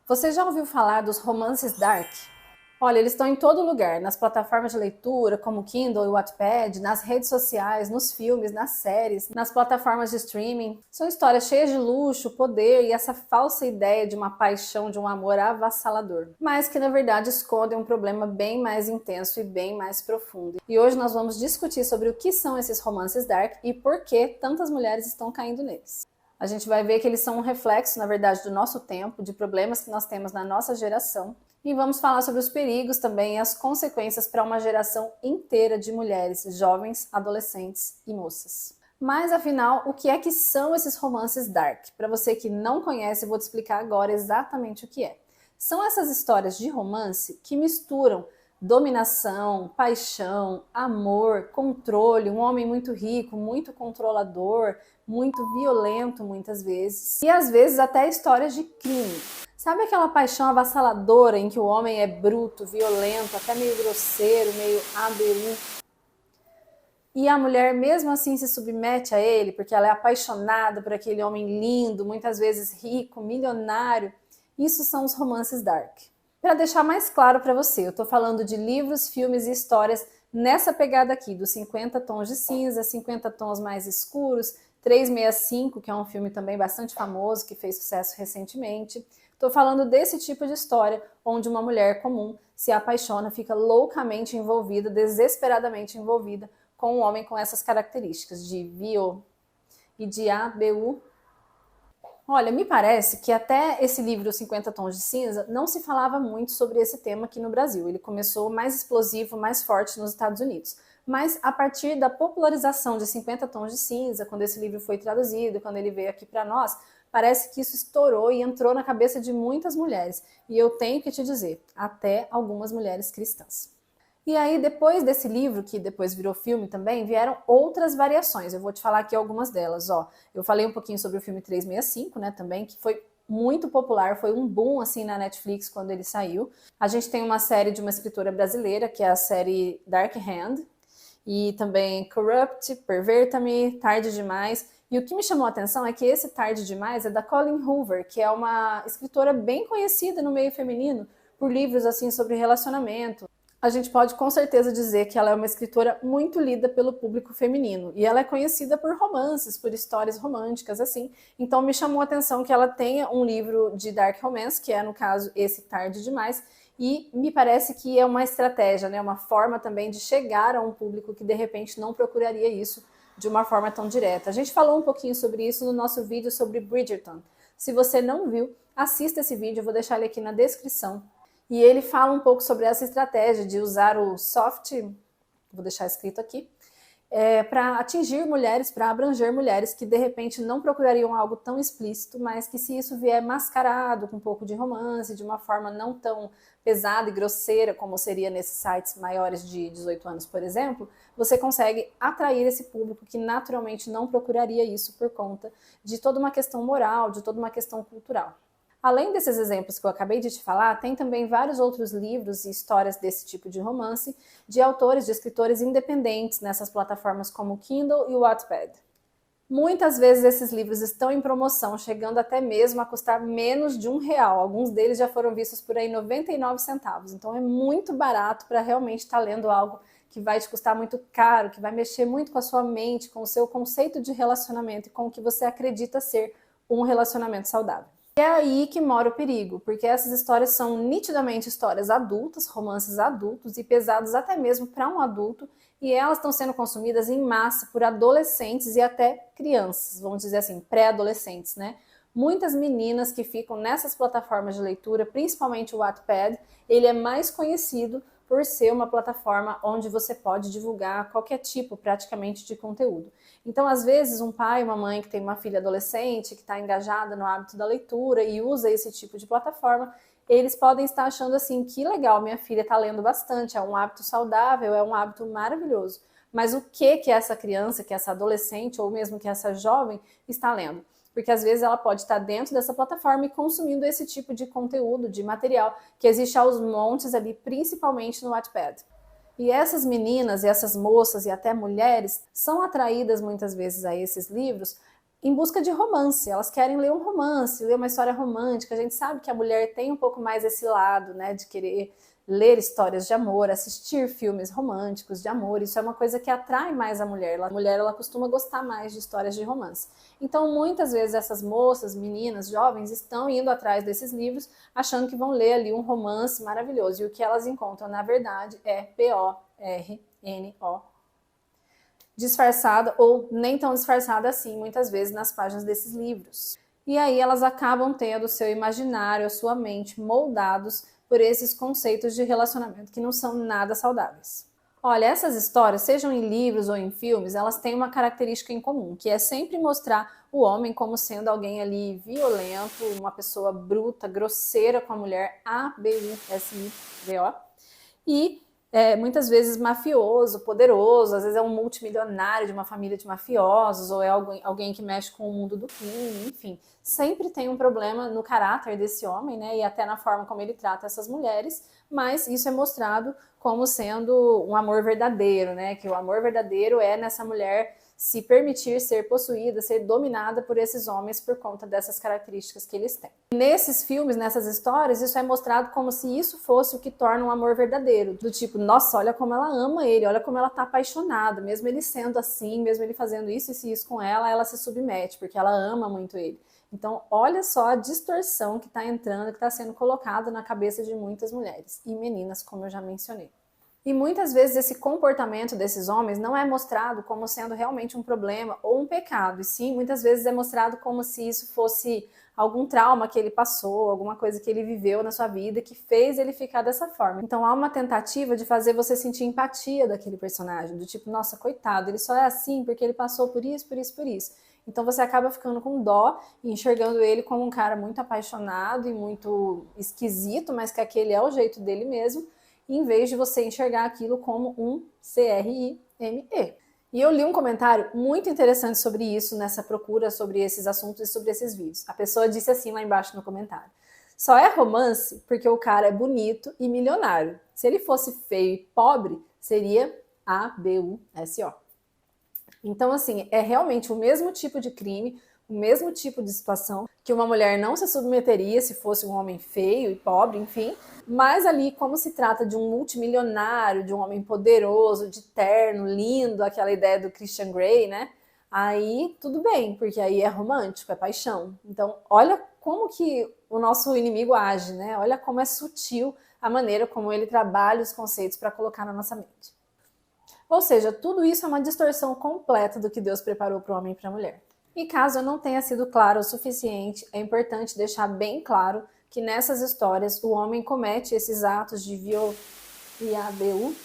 Você já ouviu falar dos romances dark? Olha, eles estão em todo lugar, nas plataformas de leitura, como o Kindle e o Wattpad, nas redes sociais, nos filmes, nas séries, nas plataformas de streaming. São histórias cheias de luxo, poder e essa falsa ideia de uma paixão, de um amor avassalador, mas que na verdade escondem um problema bem mais intenso e bem mais profundo. E hoje nós vamos discutir sobre o que são esses romances dark e por que tantas mulheres estão caindo neles. A gente vai ver que eles são um reflexo, na verdade, do nosso tempo, de problemas que nós temos na nossa geração. E vamos falar sobre os perigos também e as consequências para uma geração inteira de mulheres, jovens, adolescentes e moças. Mas afinal, o que é que são esses romances dark? Para você que não conhece, eu vou te explicar agora exatamente o que é. São essas histórias de romance que misturam dominação, paixão, amor, controle, um homem muito rico, muito controlador, muito violento muitas vezes, e às vezes até histórias de crime. Sabe aquela paixão avassaladora em que o homem é bruto, violento, até meio grosseiro, meio ABU? E a mulher mesmo assim se submete a ele, porque ela é apaixonada por aquele homem lindo, muitas vezes rico, milionário. Isso são os romances dark. Para deixar mais claro para você, eu estou falando de livros, filmes e histórias nessa pegada aqui, dos 50 tons de cinza, 50 tons mais escuros, 365, que é um filme também bastante famoso, que fez sucesso recentemente. Estou falando desse tipo de história, onde uma mulher comum se apaixona, fica loucamente envolvida, desesperadamente envolvida com um homem com essas características de Vio e de ABU. Olha, me parece que até esse livro 50 Tons de Cinza não se falava muito sobre esse tema aqui no Brasil. Ele começou mais explosivo, mais forte nos Estados Unidos. Mas a partir da popularização de 50 Tons de Cinza, quando esse livro foi traduzido, quando ele veio aqui para nós, parece que isso estourou e entrou na cabeça de muitas mulheres. E eu tenho que te dizer, até algumas mulheres cristãs. E aí, depois desse livro, que depois virou filme também, vieram outras variações. Eu vou te falar aqui algumas delas. Ó, eu falei um pouquinho sobre o filme 365, né, também, que foi muito popular, foi um boom assim na Netflix quando ele saiu. A gente tem uma série de uma escritora brasileira, que é a série Dark Hand, e também Corrupt, Perverta-me, Tarde Demais. E o que me chamou a atenção é que esse Tarde Demais é da Colleen Hoover, que é uma escritora bem conhecida no meio feminino por livros assim sobre relacionamento. A gente pode com certeza dizer que ela é uma escritora muito lida pelo público feminino. E ela é conhecida por romances, por histórias românticas, assim. Então me chamou a atenção que ela tenha um livro de dark romance, que é, no caso, esse Tarde Demais. E me parece que é uma estratégia, né? Uma forma também de chegar a um público que, de repente, não procuraria isso de uma forma tão direta. A gente falou um pouquinho sobre isso no nosso vídeo sobre Bridgerton. Se você não viu, assista esse vídeo, eu vou deixar ele aqui na descrição. E ele fala um pouco sobre essa estratégia de usar o soft, vou deixar escrito aqui, para atingir mulheres, para abranger mulheres que de repente não procurariam algo tão explícito, mas que se isso vier mascarado com um pouco de romance, de uma forma não tão pesada e grosseira como seria nesses sites maiores de 18 anos, por exemplo, você consegue atrair esse público que naturalmente não procuraria isso por conta de toda uma questão moral, de toda uma questão cultural. Além desses exemplos que eu acabei de te falar, tem também vários outros livros e histórias desse tipo de romance, de autores, de escritores independentes nessas plataformas como o Kindle e o Wattpad. Muitas vezes esses livros estão em promoção, chegando até mesmo a custar menos de R$1. Alguns deles já foram vistos por aí 99 centavos. Então é muito barato para realmente estar lendo algo que vai te custar muito caro, que vai mexer muito com a sua mente, com o seu conceito de relacionamento e com o que você acredita ser um relacionamento saudável. E é aí que mora o perigo, porque essas histórias são nitidamente histórias adultas, romances adultos e pesados até mesmo para um adulto, e elas estão sendo consumidas em massa por adolescentes e até crianças, vamos dizer assim, pré-adolescentes, né? Muitas meninas que ficam nessas plataformas de leitura, principalmente o Wattpad, ele é mais conhecido por ser uma plataforma onde você pode divulgar qualquer tipo, praticamente, de conteúdo. Então, às vezes, um pai, uma mãe que tem uma filha adolescente, que está engajada no hábito da leitura e usa esse tipo de plataforma, eles podem estar achando assim, que legal, minha filha está lendo bastante, é um hábito saudável, é um hábito maravilhoso. Mas o que essa criança, que essa adolescente ou mesmo que essa jovem está lendo? Porque às vezes ela pode estar dentro dessa plataforma e consumindo esse tipo de conteúdo, de material, que existe aos montes ali, principalmente no Wattpad. E essas meninas, e essas moças e até mulheres são atraídas muitas vezes a esses livros em busca de romance. Elas querem ler um romance, ler uma história romântica. A gente sabe que a mulher tem um pouco mais esse lado, né, de querer ler histórias de amor, assistir filmes românticos de amor. Isso é uma coisa que atrai mais a mulher. A mulher, ela costuma gostar mais de histórias de romance. Então, muitas vezes essas moças, meninas, jovens estão indo atrás desses livros, achando que vão ler ali um romance maravilhoso. E o que elas encontram, na verdade, é porno, disfarçada ou nem tão disfarçada assim, muitas vezes nas páginas desses livros. E aí elas acabam tendo o seu imaginário, a sua mente moldados por esses conceitos de relacionamento que não são nada saudáveis. Olha, essas histórias, sejam em livros ou em filmes, elas têm uma característica em comum, que é sempre mostrar o homem como sendo alguém ali violento, uma pessoa bruta, grosseira com a mulher, abusivo, e muitas vezes mafioso, poderoso, às vezes é um multimilionário de uma família de mafiosos, ou é alguém que mexe com o mundo do crime, enfim. Sempre tem um problema no caráter desse homem, né, e até na forma como ele trata essas mulheres, mas isso é mostrado como sendo um amor verdadeiro, né, que o amor verdadeiro é nessa mulher se permitir ser possuída, ser dominada por esses homens por conta dessas características que eles têm. Nesses filmes, nessas histórias, isso é mostrado como se isso fosse o que torna um amor verdadeiro. Do tipo, nossa, olha como ela ama ele, olha como ela tá apaixonada, mesmo ele sendo assim, mesmo ele fazendo isso e isso com ela se submete, porque ela ama muito ele. Então, olha só a distorção que está entrando, que está sendo colocada na cabeça de muitas mulheres e meninas, como eu já mencionei. E muitas vezes esse comportamento desses homens não é mostrado como sendo realmente um problema ou um pecado, e sim, muitas vezes é mostrado como se isso fosse algum trauma que ele passou, alguma coisa que ele viveu na sua vida que fez ele ficar dessa forma. Então há uma tentativa de fazer você sentir empatia daquele personagem, do tipo, nossa, coitado, ele só é assim porque ele passou por isso, por isso, por isso. Então você acaba ficando com dó e enxergando ele como um cara muito apaixonado e muito esquisito, mas que aquele é o jeito dele mesmo, em vez de você enxergar aquilo como um crime. E eu li um comentário muito interessante sobre isso, nessa procura sobre esses assuntos e sobre esses vídeos. A pessoa disse assim lá embaixo no comentário: só é romance porque o cara é bonito e milionário. Se ele fosse feio e pobre, seria abuso. Então, assim, é realmente o mesmo tipo de crime, o mesmo tipo de situação que uma mulher não se submeteria se fosse um homem feio e pobre, enfim, mas ali, como se trata de um multimilionário, de um homem poderoso, de terno, lindo, aquela ideia do Christian Grey, né? Aí tudo bem, porque aí é romântico, é paixão. Então, olha como que o nosso inimigo age, né? Olha como é sutil a maneira como ele trabalha os conceitos para colocar na nossa mente. Ou seja, tudo isso é uma distorção completa do que Deus preparou para o homem e para a mulher. E caso eu não tenha sido claro o suficiente, é importante deixar bem claro que nessas histórias o homem comete esses atos de violação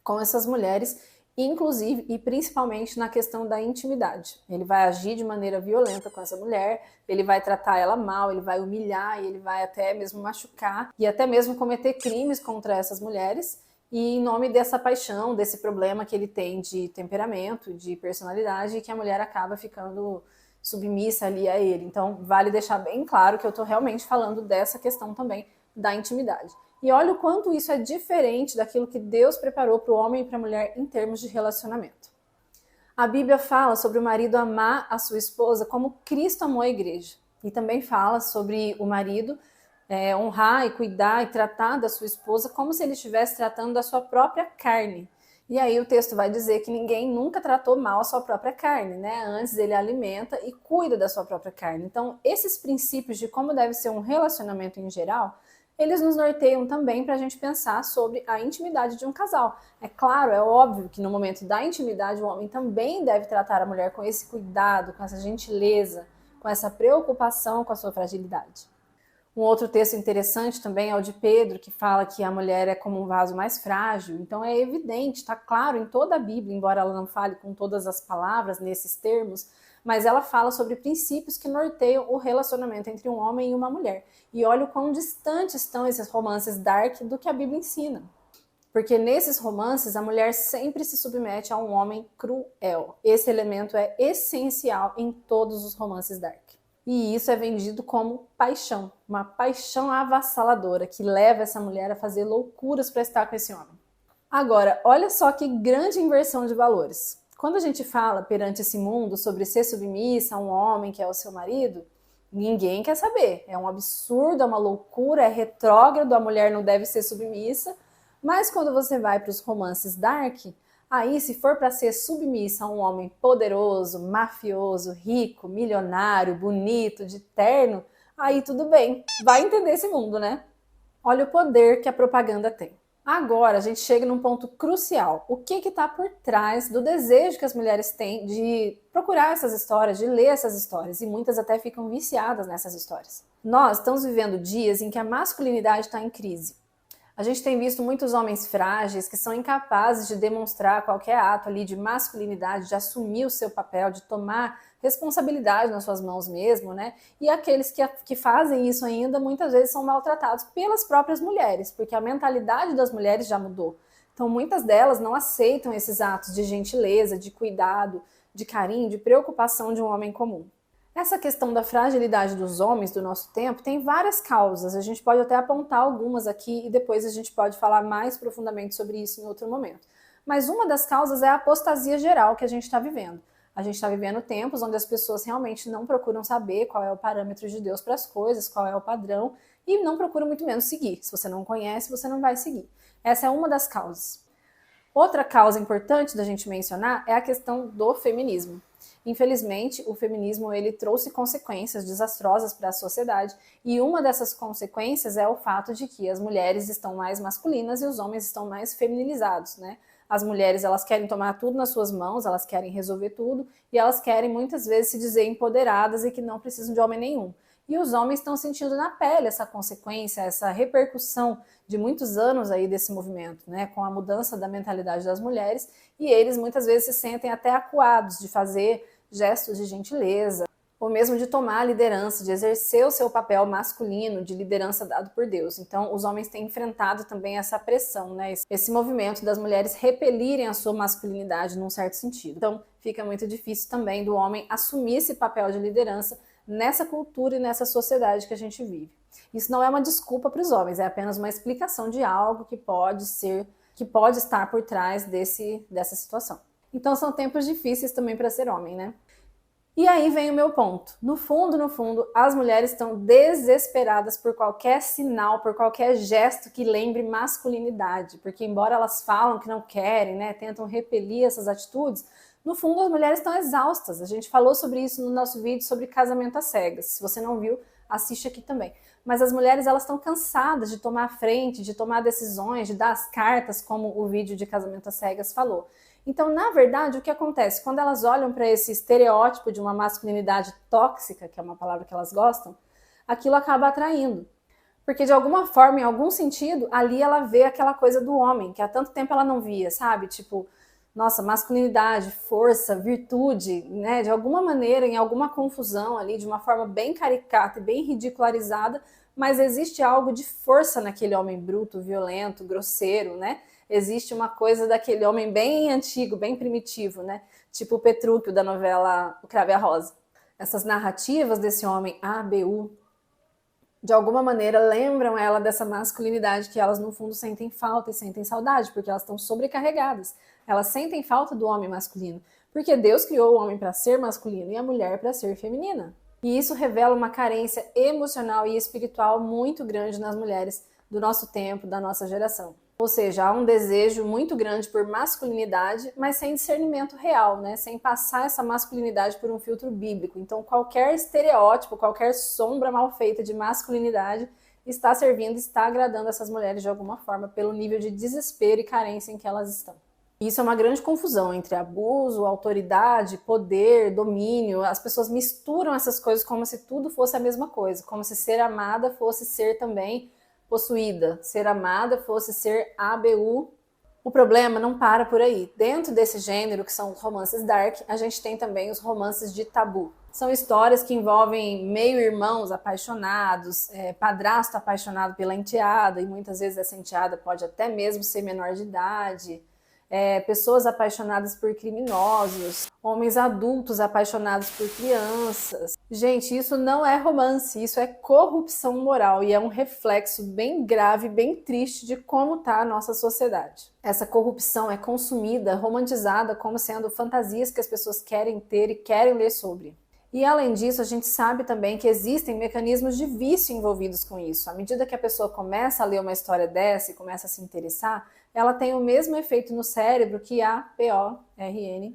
com essas mulheres, inclusive e principalmente na questão da intimidade. Ele vai agir de maneira violenta com essa mulher, ele vai tratar ela mal, ele vai humilhar, ele vai até mesmo machucar e até mesmo cometer crimes contra essas mulheres, e em nome dessa paixão, desse problema que ele tem de temperamento, de personalidade, que a mulher acaba ficando submissa ali a ele. Então, vale deixar bem claro que eu estou realmente falando dessa questão também da intimidade. E olha o quanto isso é diferente daquilo que Deus preparou para o homem e para a mulher em termos de relacionamento. A Bíblia fala sobre o marido amar a sua esposa como Cristo amou a igreja. E também fala sobre o marido honrar e cuidar e tratar da sua esposa como se ele estivesse tratando da sua própria carne. E aí o texto vai dizer que ninguém nunca tratou mal a sua própria carne, né? Antes ele alimenta e cuida da sua própria carne. Então, esses princípios de como deve ser um relacionamento em geral, eles nos norteiam também para a gente pensar sobre a intimidade de um casal. É claro, é óbvio que no momento da intimidade o homem também deve tratar a mulher com esse cuidado, com essa gentileza, com essa preocupação com a sua fragilidade. Um outro texto interessante também é o de Pedro, que fala que a mulher é como um vaso mais frágil. Então é evidente, está claro em toda a Bíblia, embora ela não fale com todas as palavras nesses termos, mas ela fala sobre princípios que norteiam o relacionamento entre um homem e uma mulher. E olha o quão distantes estão esses romances dark do que a Bíblia ensina. Porque nesses romances a mulher sempre se submete a um homem cruel. Esse elemento é essencial em todos os romances dark. E isso é vendido como paixão, uma paixão avassaladora que leva essa mulher a fazer loucuras para estar com esse homem. Agora, olha só que grande inversão de valores. Quando a gente fala perante esse mundo sobre ser submissa a um homem que é o seu marido, ninguém quer saber. É um absurdo, é uma loucura, é retrógrado, a mulher não deve ser submissa. Mas quando você vai para os romances dark, aí se for para ser submissa a um homem poderoso, mafioso, rico, milionário, bonito, de terno, aí tudo bem. Vai entender esse mundo, né? Olha o poder que a propaganda tem. Agora a gente chega num ponto crucial. O que está por trás do desejo que as mulheres têm de procurar essas histórias, de ler essas histórias, e muitas até ficam viciadas nessas histórias. Nós estamos vivendo dias em que a masculinidade está em crise. A gente tem visto muitos homens frágeis que são incapazes de demonstrar qualquer ato ali de masculinidade, de assumir o seu papel, de tomar responsabilidade nas suas mãos mesmo, né? E aqueles que fazem isso ainda, muitas vezes são maltratados pelas próprias mulheres, porque a mentalidade das mulheres já mudou. Então, muitas delas não aceitam esses atos de gentileza, de cuidado, de carinho, de preocupação de um homem comum. Essa questão da fragilidade dos homens do nosso tempo tem várias causas. A gente pode até apontar algumas aqui e depois a gente pode falar mais profundamente sobre isso em outro momento. Mas uma das causas é a apostasia geral que a gente está vivendo. A gente está vivendo tempos onde as pessoas realmente não procuram saber qual é o parâmetro de Deus para as coisas, qual é o padrão, e não procuram muito menos seguir. Se você não conhece, você não vai seguir. Essa é uma das causas. Outra causa importante da gente mencionar é a questão do feminismo. Infelizmente, o feminismo ele trouxe consequências desastrosas para a sociedade e uma dessas consequências é o fato de que as mulheres estão mais masculinas e os homens estão mais feminilizados, né? As mulheres elas querem tomar tudo nas suas mãos, elas querem resolver tudo e elas querem muitas vezes se dizer empoderadas e que não precisam de homem nenhum. E os homens estão sentindo na pele essa consequência, essa repercussão de muitos anos aí desse movimento, né, com a mudança da mentalidade das mulheres, e eles muitas vezes se sentem até acuados de fazer gestos de gentileza, ou mesmo de tomar a liderança, de exercer o seu papel masculino de liderança dado por Deus. Então, os homens têm enfrentado também essa pressão, né, esse movimento das mulheres repelirem a sua masculinidade num certo sentido. Então, fica muito difícil também do homem assumir esse papel de liderança nessa cultura e nessa sociedade que a gente vive. Isso não é uma desculpa para os homens, é apenas uma explicação de algo que pode estar por trás dessa situação. Então são tempos difíceis também para ser homem, né? E aí vem o meu ponto. No fundo, as mulheres estão desesperadas por qualquer sinal, por qualquer gesto que lembre masculinidade, porque embora elas falam que não querem, né, tentam repelir essas atitudes, no fundo as mulheres estão exaustas. A gente falou sobre isso no nosso vídeo sobre casamento às cegas. Se você não viu, assiste aqui também. Mas as mulheres elas estão cansadas de tomar a frente, de tomar decisões, de dar as cartas, como o vídeo de casamento às cegas falou. Então, na verdade, o que acontece? Quando elas olham para esse estereótipo de uma masculinidade tóxica, que é uma palavra que elas gostam, aquilo acaba atraindo. Porque, de alguma forma, em algum sentido, ali ela vê aquela coisa do homem, que há tanto tempo ela não via, sabe? Tipo, nossa, masculinidade, força, virtude, né? De alguma maneira, em alguma confusão ali, de uma forma bem caricata e bem ridicularizada, mas existe algo de força naquele homem bruto, violento, grosseiro, né? Existe uma coisa daquele homem bem antigo, bem primitivo, né? Tipo o Petrúquio da novela O Cravo e a Rosa. Essas narrativas desse homem ABU, de alguma maneira lembram ela dessa masculinidade que elas no fundo sentem falta e sentem saudade, porque elas estão sobrecarregadas. Elas sentem falta do homem masculino, porque Deus criou o homem para ser masculino e a mulher para ser feminina. E isso revela uma carência emocional e espiritual muito grande nas mulheres do nosso tempo, da nossa geração. Ou seja, há um desejo muito grande por masculinidade, mas sem discernimento real, né? Sem passar essa masculinidade por um filtro bíblico. Então, qualquer estereótipo, qualquer sombra mal feita de masculinidade está servindo, está agradando essas mulheres de alguma forma, pelo nível de desespero e carência em que elas estão. Isso é uma grande confusão entre abuso, autoridade, poder, domínio. As pessoas misturam essas coisas como se tudo fosse a mesma coisa, como se ser amada fosse ser também possuída, ser amada fosse ser ABU. O problema não para por aí. Dentro desse gênero, que são os romances dark, a gente tem também os romances de tabu. São histórias que envolvem meio-irmãos apaixonados, padrasto apaixonado pela enteada, e muitas vezes essa enteada pode até mesmo ser menor de idade. pessoas apaixonadas por criminosos, homens adultos apaixonados por crianças. Gente, isso não é romance, isso é corrupção moral e é um reflexo bem grave, bem triste de como está a nossa sociedade. Essa corrupção é consumida, romantizada como sendo fantasias que as pessoas querem ter e querem ler sobre. E além disso, a gente sabe também que existem mecanismos de vício envolvidos com isso. À medida que a pessoa começa a ler uma história dessa e começa a se interessar, ela tem o mesmo efeito no cérebro que a PORN.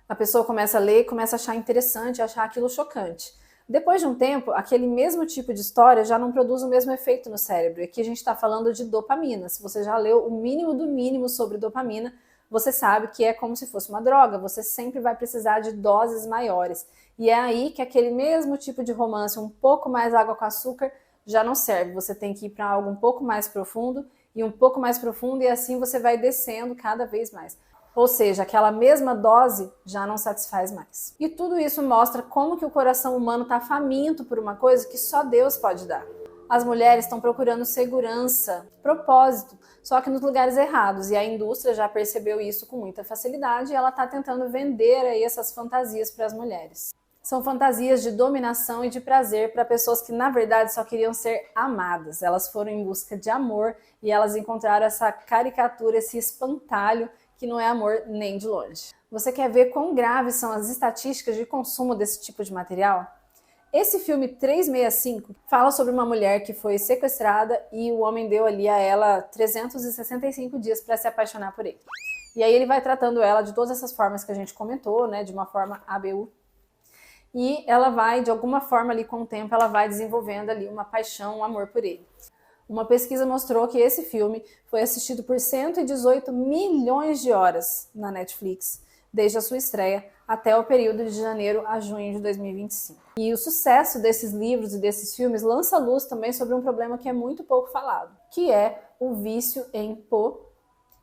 A pessoa começa a ler, começa a achar interessante, achar aquilo chocante. Depois de um tempo, aquele mesmo tipo de história já não produz o mesmo efeito no cérebro. E aqui a gente está falando de dopamina. Se você já leu o mínimo do mínimo sobre dopamina, você sabe que é como se fosse uma droga, você sempre vai precisar de doses maiores. E é aí que aquele mesmo tipo de romance, um pouco mais água com açúcar, já não serve. Você tem que ir para algo um pouco mais profundo, e um pouco mais profundo, e assim você vai descendo cada vez mais. Ou seja, aquela mesma dose já não satisfaz mais. E tudo isso mostra como que o coração humano está faminto por uma coisa que só Deus pode dar. As mulheres estão procurando segurança, propósito, só que nos lugares errados. E a indústria já percebeu isso com muita facilidade e ela está tentando vender aí essas fantasias para as mulheres. São fantasias de dominação e de prazer para pessoas que, na verdade, só queriam ser amadas. Elas foram em busca de amor e elas encontraram essa caricatura, esse espantalho que não é amor nem de longe. Você quer ver quão graves são as estatísticas de consumo desse tipo de material? Esse filme 365 fala sobre uma mulher que foi sequestrada e o homem deu ali a ela 365 dias para se apaixonar por ele. E aí ele vai tratando ela de todas essas formas que a gente comentou, né, de uma forma ABU. E ela vai, de alguma forma ali com o tempo, ela vai desenvolvendo ali uma paixão, um amor por ele. Uma pesquisa mostrou que esse filme foi assistido por 118 milhões de horas na Netflix, desde a sua estreia até o período de janeiro a junho de 2025. E o sucesso desses livros e desses filmes lança luz também sobre um problema que é muito pouco falado, que é o vício em pó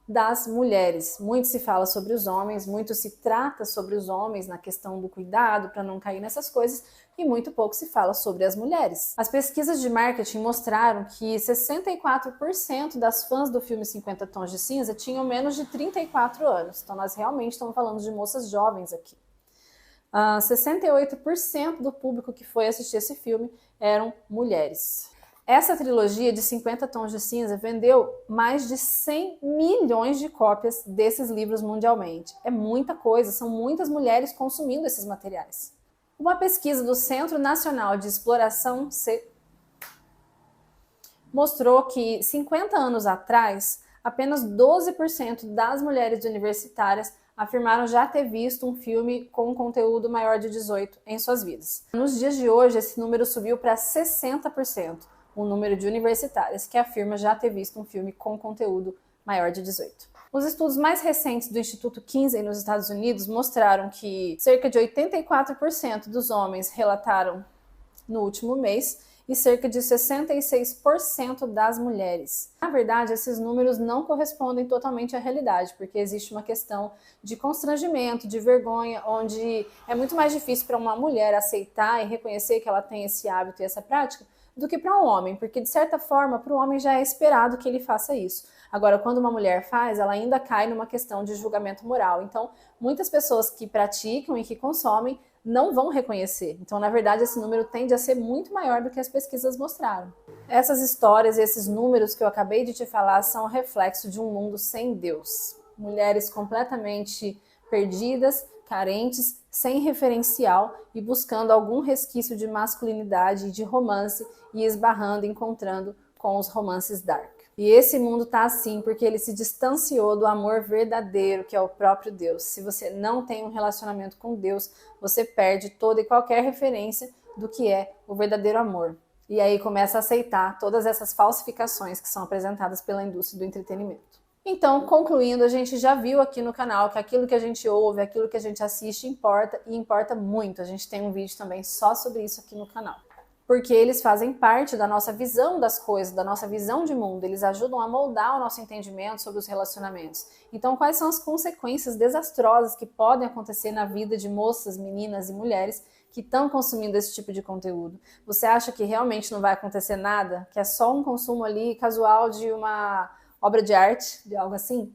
das mulheres. Muito se fala sobre os homens, muito se trata sobre os homens na questão do cuidado para não cair nessas coisas, e muito pouco se fala sobre as mulheres. As pesquisas de marketing mostraram que 64% das fãs do filme 50 Tons de Cinza tinham menos de 34 anos. Então nós realmente estamos falando de moças jovens aqui. 68% do público que foi assistir esse filme eram mulheres. Essa trilogia de 50 Tons de Cinza vendeu mais de 100 milhões de cópias desses livros mundialmente. É muita coisa, são muitas mulheres consumindo esses materiais. Uma pesquisa do Centro Nacional de Exploração mostrou que 50 anos atrás, apenas 12% das mulheres universitárias afirmaram já ter visto um filme com conteúdo maior de 18 em suas vidas. Nos dias de hoje, esse número subiu para 60%, o número de universitárias que afirma já ter visto um filme com conteúdo maior de 18. Os estudos mais recentes do Instituto Kinsey nos Estados Unidos mostraram que cerca de 84% dos homens relataram no último mês e cerca de 66% das mulheres. Na verdade, esses números não correspondem totalmente à realidade, porque existe uma questão de constrangimento, de vergonha, onde é muito mais difícil para uma mulher aceitar e reconhecer que ela tem esse hábito e essa prática do que para um homem, porque de certa forma para o homem já é esperado que ele faça isso. Agora, quando uma mulher faz, ela ainda cai numa questão de julgamento moral. Então, muitas pessoas que praticam e que consomem não vão reconhecer. Então, na verdade, esse número tende a ser muito maior do que as pesquisas mostraram. Essas histórias, esses números que eu acabei de te falar são reflexo de um mundo sem Deus. Mulheres completamente perdidas, carentes, sem referencial e buscando algum resquício de masculinidade e de romance e esbarrando, encontrando com os romances dark. E esse mundo tá assim porque ele se distanciou do amor verdadeiro, que é o próprio Deus. Se você não tem um relacionamento com Deus, você perde toda e qualquer referência do que é o verdadeiro amor. E aí começa a aceitar todas essas falsificações que são apresentadas pela indústria do entretenimento. Então, concluindo, a gente já viu aqui no canal que aquilo que a gente ouve, aquilo que a gente assiste importa e importa muito. A gente tem um vídeo também só sobre isso aqui no canal. Porque eles fazem parte da nossa visão das coisas, da nossa visão de mundo, eles ajudam a moldar o nosso entendimento sobre os relacionamentos. Então, quais são as consequências desastrosas que podem acontecer na vida de moças, meninas e mulheres que estão consumindo esse tipo de conteúdo? Você acha que realmente não vai acontecer nada? Que é só um consumo ali casual de uma obra de arte, de algo assim?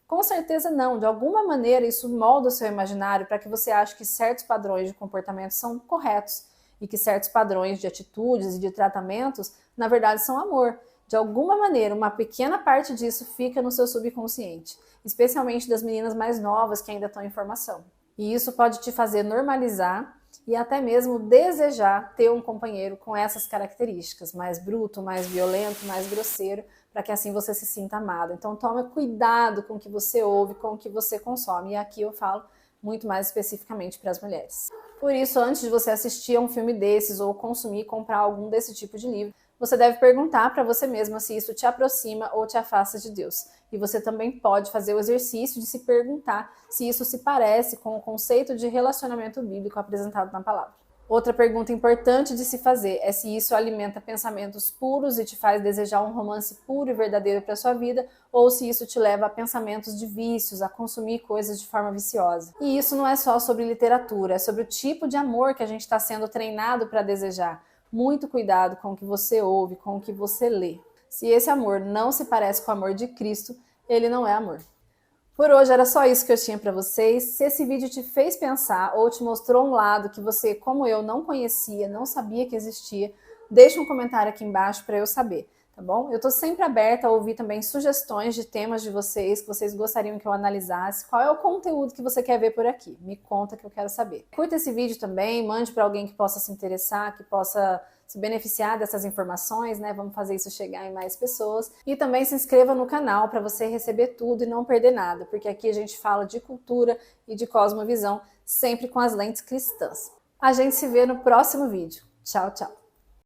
Com certeza não. De alguma maneira isso molda o seu imaginário para que você ache que certos padrões de comportamento são corretos e que certos padrões de atitudes e de tratamentos, na verdade, são amor. De alguma maneira, uma pequena parte disso fica no seu subconsciente, especialmente das meninas mais novas que ainda estão em formação. E isso pode te fazer normalizar e até mesmo desejar ter um companheiro com essas características, mais bruto, mais violento, mais grosseiro, para que assim você se sinta amado. Então tome cuidado com o que você ouve, com o que você consome. E aqui eu falo muito mais especificamente para as mulheres. Por isso, antes de você assistir a um filme desses ou consumir, comprar algum desse tipo de livro, você deve perguntar para você mesma se isso te aproxima ou te afasta de Deus. E você também pode fazer o exercício de se perguntar se isso se parece com o conceito de relacionamento bíblico apresentado na palavra. Outra pergunta importante de se fazer é se isso alimenta pensamentos puros e te faz desejar um romance puro e verdadeiro para sua vida, ou se isso te leva a pensamentos de vícios, a consumir coisas de forma viciosa. E isso não é só sobre literatura, é sobre o tipo de amor que a gente está sendo treinado para desejar. Muito cuidado com o que você ouve, com o que você lê. Se esse amor não se parece com o amor de Cristo, ele não é amor. Por hoje era só isso que eu tinha para vocês. Se esse vídeo te fez pensar ou te mostrou um lado que você, como eu, não conhecia, não sabia que existia, deixa um comentário aqui embaixo para eu saber, tá bom? Eu estou sempre aberta a ouvir também sugestões de temas de vocês, que vocês gostariam que eu analisasse. Qual é o conteúdo que você quer ver por aqui? Me conta que eu quero saber. Curta esse vídeo também, mande para alguém que possa se interessar, que possa se beneficiar dessas informações, né? Vamos fazer isso chegar em mais pessoas. E também se inscreva no canal para você receber tudo e não perder nada, porque aqui a gente fala de cultura e de cosmovisão, sempre com as lentes cristãs. A gente se vê no próximo vídeo. Tchau, tchau!